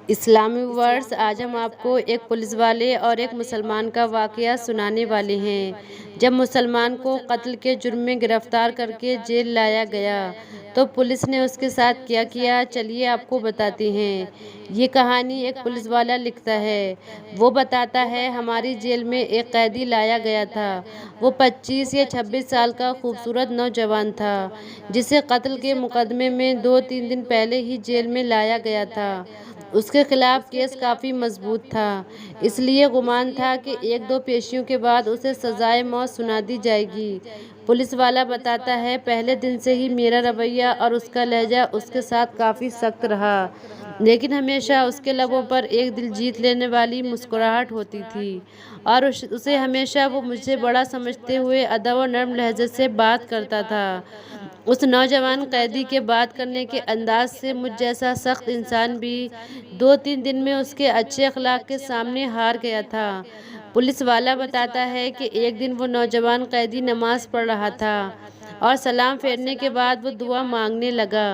اسلامی ورڈز، آج ہم آپ کو ایک پولیس والے اور ایک مسلمان کا واقعہ سنانے والے ہیں۔ جب مسلمان کو قتل کے جرم میں گرفتار کر کے جیل لایا گیا تو پولیس نے اس کے ساتھ کیا کیا، چلیے آپ کو بتاتے ہیں۔ یہ کہانی ایک پولیس والا لکھتا ہے۔ وہ بتاتا ہے، ہماری جیل میں ایک قیدی لایا گیا تھا۔ وہ 25 یا 26 سال کا خوبصورت نوجوان تھا جسے قتل کے مقدمے میں 2-3 دن پہلے ہی جیل میں لایا گیا تھا۔ اس کے خلاف کیس کافی مضبوط تھا، اس لیے گمان تھا کہ 1-2 پیشیوں کے بعد اسے سزائے موت سنا دی جائے گی۔ پولیس والا بتاتا ہے، پہلے دن سے ہی میرا رویہ اور اس کا لہجہ اس کے ساتھ کافی سخت رہا، لیکن ہمیشہ اس کے لبوں پر ایک دل جیت لینے والی مسکراہٹ ہوتی تھی اور اسے ہمیشہ وہ مجھ سے بڑا سمجھتے ہوئے ادب و نرم لہجے سے بات کرتا تھا۔ اس نوجوان قیدی کے بات کرنے کے انداز سے مجھ جیسا سخت انسان بھی 2-3 دن میں اس کے اچھے اخلاق کے سامنے ہار گیا تھا۔ پولیس والا بتاتا ہے کہ ایک دن وہ نوجوان قیدی نماز پڑھ رہا تھا اور سلام پھیرنے کے بعد وہ دعا مانگنے لگا۔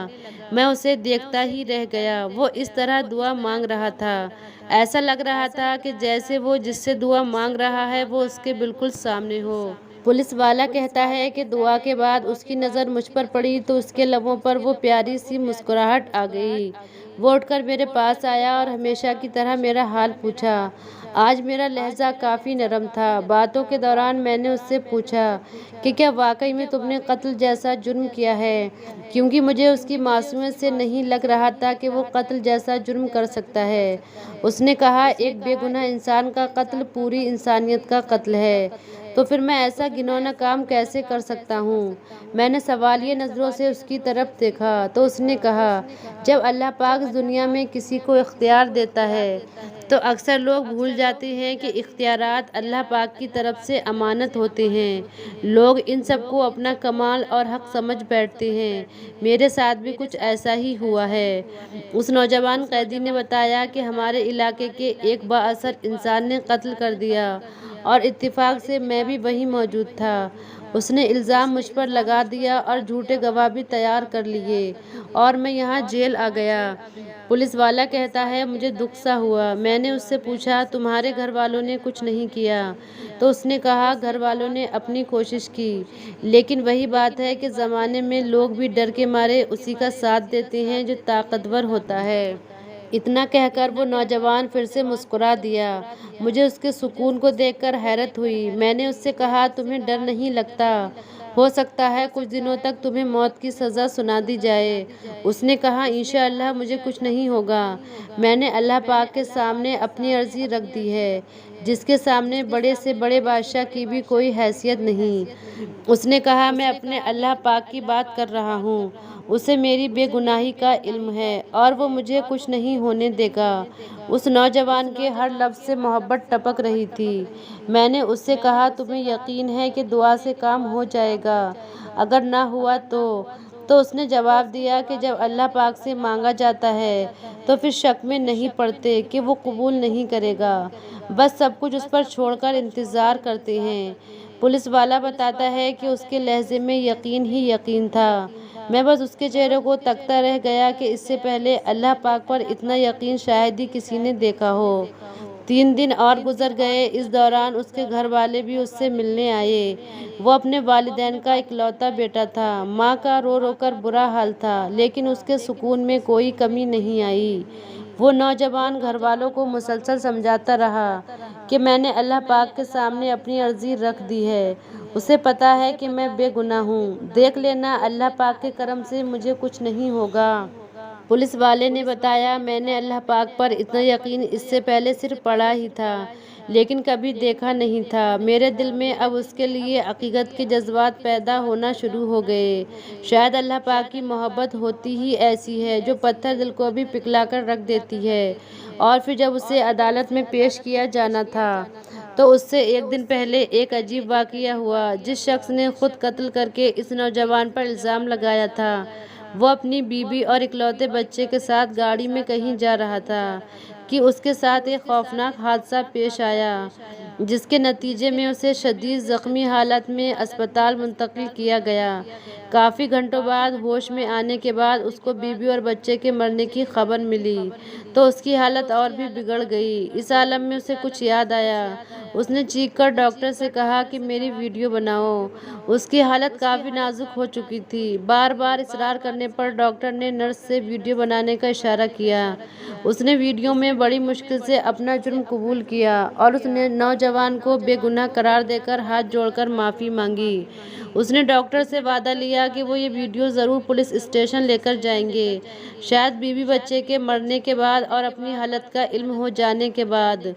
میں اسے دیکھتا ہی رہ گیا، وہ اس طرح دعا مانگ رہا تھا، ایسا لگ رہا تھا کہ جیسے وہ جس سے دعا مانگ رہا ہے وہ اس کے بالکل سامنے ہو۔ پولیس والا کہتا ہے کہ دعا کے بعد اس کی نظر مجھ پر پڑی تو اس کے لبوں پر وہ پیاری سی مسکراہٹ آ گئی۔ وہ اٹھ کر میرے پاس آیا اور ہمیشہ کی طرح میرا حال پوچھا۔ آج میرا لہجہ کافی نرم تھا۔ باتوں کے دوران میں نے اس سے پوچھا کہ کیا واقعی میں تم نے قتل جیسا جرم کیا ہے، کیونکہ مجھے اس کی معصومیت سے نہیں لگ رہا تھا کہ وہ قتل جیسا جرم کر سکتا ہے۔ اس نے کہا، ایک بے گناہ انسان کا قتل پوری انسانیت کا قتل ہے، تو پھر میں ایسا گھناؤنا کام کیسے کر سکتا ہوں؟ میں نے سوالیہ نظروں سے اس کی طرف دیکھا تو اس نے کہا، جب اللہ پاک اس دنیا میں کسی کو اختیار دیتا ہے تو اکثر لوگ بھول جاتے ہیں کہ اختیارات اللہ پاک کی طرف سے امانت ہوتے ہیں۔ لوگ ان سب کو اپنا کمال اور حق سمجھ بیٹھتے ہیں۔ میرے ساتھ بھی کچھ ایسا ہی ہوا ہے۔ اس نوجوان قیدی نے بتایا کہ ہمارے علاقے کے ایک بااثر انسان نے قتل کر دیا اور اتفاق سے میں بھی وہیں موجود تھا۔ اس نے الزام مجھ پر لگا دیا اور جھوٹے گواہ بھی تیار کر لیے اور میں یہاں جیل آ گیا۔ پولیس والا کہتا ہے، مجھے دکھ سا ہوا۔ میں نے اس سے پوچھا، تمہارے گھر والوں نے کچھ نہیں کیا؟ تو اس نے کہا، گھر والوں نے اپنی کوشش کی، لیکن وہی بات ہے کہ زمانے میں لوگ بھی ڈر کے مارے اسی کا ساتھ دیتے ہیں جو طاقتور ہوتا ہے۔ اتنا کہہ کر وہ نوجوان پھر سے مسکرا دیا۔ مجھے اس کے سکون کو دیکھ کر حیرت ہوئی۔ میں نے اس سے کہا، تمہیں ڈر نہیں لگتا؟ ہو سکتا ہے کچھ دنوں تک تمہیں موت کی سزا سنا دی جائے۔ اس نے کہا، انشاءاللہ مجھے کچھ نہیں ہوگا۔ میں نے اللہ پاک کے سامنے اپنی عرضی رکھ دی ہے، جس کے سامنے بڑے سے بڑے بادشاہ کی بھی کوئی حیثیت نہیں۔ اس نے کہا، میں اپنے اللہ پاک کی بات کر رہا ہوں، اسے میری بے گناہی کا علم ہے اور وہ مجھے کچھ نہیں ہونے دے گا۔ اس نوجوان کے ہر لفظ سے محبت ٹپک رہی تھی۔ میں نے اس سے کہا، تمہیں یقین ہے کہ دعا سے کام ہو جائے گا؟ اگر نہ ہوا تو اس نے جواب دیا کہ جب اللہ پاک سے مانگا جاتا ہے تو پھر شک میں نہیں پڑتے کہ وہ قبول نہیں کرے گا، بس سب کچھ اس پر چھوڑ کر انتظار کرتے ہیں۔ پولیس والا بتاتا ہے کہ اس کے لہجے میں یقین ہی یقین تھا۔ میں بس اس کے چہرے کو تکتا رہ گیا کہ اس سے پہلے اللہ پاک پر اتنا یقین شاید ہی کسی نے دیکھا ہو۔ 3 دن اور گزر گئے۔ اس دوران اس کے گھر والے بھی اس سے ملنے آئے۔ وہ اپنے والدین کا اکلوتا بیٹا تھا۔ ماں کا رو رو کر برا حال تھا، لیکن اس کے سکون میں کوئی کمی نہیں آئی۔ وہ نوجوان گھر والوں کو مسلسل سمجھاتا رہا کہ میں نے اللہ پاک کے سامنے اپنی عرضی رکھ دی ہے، اسے پتا ہے کہ میں بے گناہ ہوں، دیکھ لینا اللہ پاک کے کرم سے مجھے کچھ نہیں ہوگا۔ پولیس والے نے بتایا، میں نے اللہ پاک پر اتنا یقین اس سے پہلے صرف پڑھا ہی تھا، لیکن کبھی دیکھا نہیں تھا۔ میرے دل میں اب اس کے لیے عقیدت کے جذبات پیدا ہونا شروع ہو گئے۔ شاید اللہ پاک کی محبت ہوتی ہی ایسی ہے جو پتھر دل کو بھی پگھلا کر رکھ دیتی ہے۔ اور پھر جب اسے عدالت میں پیش کیا جانا تھا تو اس سے 1 دن پہلے ایک عجیب واقعہ ہوا۔ جس شخص نے خود قتل کر کے اس نوجوان پر الزام لگایا تھا، وہ اپنی بیوی اور اکلوتے بچے کے ساتھ گاڑی میں کہیں جا رہا تھا کہ اس کے ساتھ ایک خوفناک حادثہ پیش آیا۔ جس کے نتیجے میں اسے شدید زخمی حالت میں اسپتال منتقل کیا گیا۔ کافی گھنٹوں بعد ہوش میں آنے کے بعد اس کو بیوی اور بچے کے مرنے کی خبر ملی تو اس کی حالت اور بھی بگڑ گئی۔ اس عالم میں اسے کچھ یاد آیا۔ اس نے چیخ کر ڈاکٹر سے کہا کہ میری ویڈیو بناؤ۔ اس کی حالت کافی نازک ہو چکی تھی۔ بار بار اصرار کرنے پر ڈاکٹر نے نرس سے ویڈیو بنانے کا اشارہ کیا۔ اس نے ویڈیو میں بڑی مشکل سے اپنا جرم قبول کیا اور اس نے نوجوان کو بے گناہ قرار دے کر ہاتھ جوڑ کر معافی مانگی۔ اس نے ڈاکٹر سے وعدہ لیا کہ وہ یہ ویڈیو ضرور پولیس اسٹیشن لے کر جائیں گے۔ شاید بیوی بچے کے مرنے کے بعد اور اپنی حالت کا علم ہو جانے کے بعد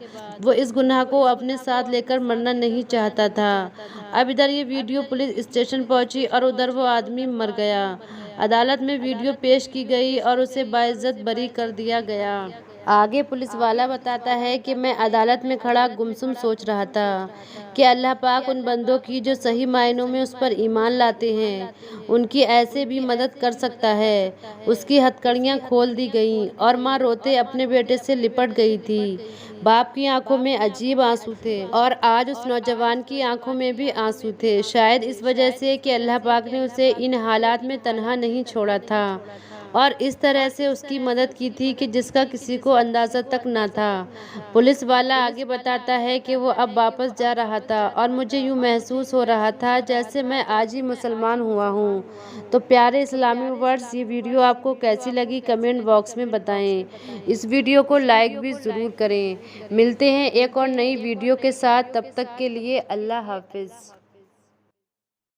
وہ اس گناہ کو اپنے ساتھ لے کر مرنا نہیں چاہتا تھا۔ اب ادھر یہ ویڈیو پولیس اسٹیشن پہنچی اور ادھر وہ آدمی مر گیا۔ عدالت میں ویڈیو پیش کی گئی اور اسے باعزت بری کر دیا گیا۔ آگے پولیس والا بتاتا ہے کہ میں عدالت میں کھڑا گمسم سوچ رہا تھا کہ اللہ پاک ان بندوں کی جو صحیح معنوں میں اس پر ایمان لاتے ہیں ان کی ایسے بھی مدد کر سکتا ہے۔ اس کی ہتھکڑیاں کھول دی گئیں اور ماں روتے اپنے بیٹے سے لپٹ گئی تھی۔ باپ کی آنکھوں میں عجیب آنسو تھے اور آج اس نوجوان کی آنکھوں میں بھی آنسو تھے، شاید اس وجہ سے کہ اللہ پاک نے اسے ان حالات میں تنہا نہیں چھوڑا تھا اور اس طرح سے اس کی مدد کی تھی کہ جس کا کسی کو اندازہ تک نہ تھا۔ پولیس والا آگے بتاتا ہے کہ وہ اب واپس جا رہا تھا اور مجھے یوں محسوس ہو رہا تھا جیسے میں آج ہی مسلمان ہوا ہوں۔ تو پیارے اسلامی ورڈز، یہ ویڈیو آپ کو کیسی لگی کمنٹ باکس میں بتائیں۔ اس ویڈیو کو لائک بھی ضرور کریں۔ ملتے ہیں ایک اور نئی ویڈیو کے ساتھ، تب تک کے لیے اللہ حافظ۔